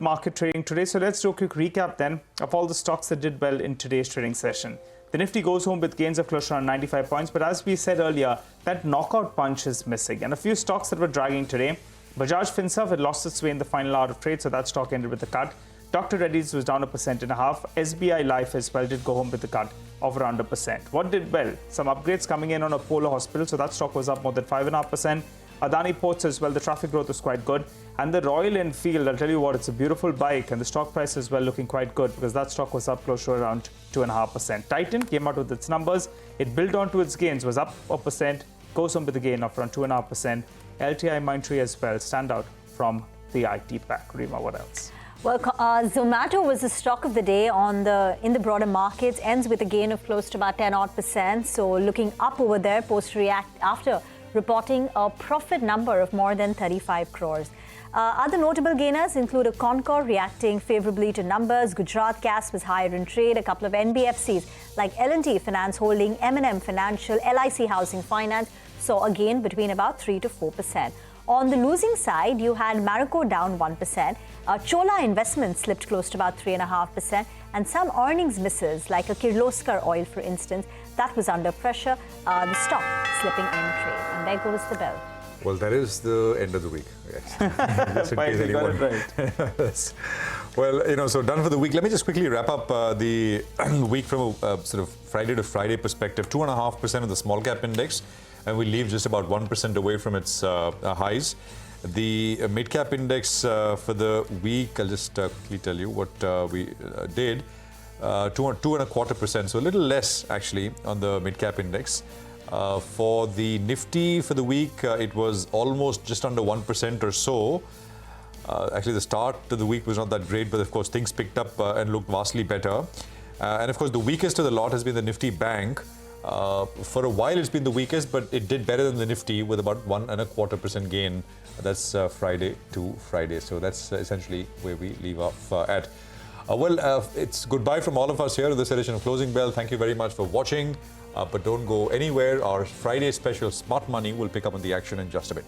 Market trading today. So let's do a quick recap then of all the stocks that did well in today's trading session. The Nifty goes home with gains of close to around 95 points, but as we said earlier, that knockout punch is missing. And a few stocks that were dragging today. Bajaj Finserv had lost its way in the final hour of trade, so that stock ended with a cut. Dr. Reddy's was down 1.5%. SBI Life as well did go home with a cut of around 1%. What did well? Some upgrades coming in on Apollo Hospital, so that stock was up more than 5.5%. Adani Ports as well, the traffic growth was quite good. And the Royal Enfield, I'll tell you what, it's a beautiful bike, and the stock price as well looking quite good because that stock was up close to around 2.5%. Titan came out with its numbers. It built onto its gains, was up 1%, goes home with a gain of around 2.5%. LTIMindtree as well stand out from the IT pack. Rima, what else? Well, Zomato was the stock of the day in the broader markets, ends with a gain of close to about 10%. So looking up over there, post-react after reporting a profit number of more than 35 crores. Other notable gainers include a Concor reacting favorably to numbers. Gujarat Gas was higher in trade. A couple of NBFCs like L&T Finance Holding, M&M Financial, LIC Housing Finance saw a gain between about 3 to 4%. On the losing side, you had Marico down 1%. Chola Investments slipped close to about 3.5%. And some earnings misses, like a Kirloskar Oil, for instance, that was under pressure. The stock slipping in trade. And there goes the bell. Well, that is the end of the week. Yes. Just in case anyone. Right. Well, so done for the week. Let me just quickly wrap up the week from a sort of Friday to Friday perspective. 2.5% of the small cap index, and we leave just about 1% away from its highs. The mid-cap index for the week, I'll just quickly tell you what we did. 2.25%, so a little less actually on the mid-cap index. For the Nifty for the week, it was almost just under 1% or so. Actually, the start of the week was not that great, but of course things picked up and looked vastly better. And of course, the weakest of the lot has been the Nifty Bank. For a while, it's been the weakest, but it did better than the Nifty with about 1.25% gain. That's Friday to Friday. So that's essentially where we leave off at. It's goodbye from all of us here at this edition of Closing Bell. Thank you very much for watching. But don't go anywhere. Our Friday special Smart Money will pick up on the action in just a bit.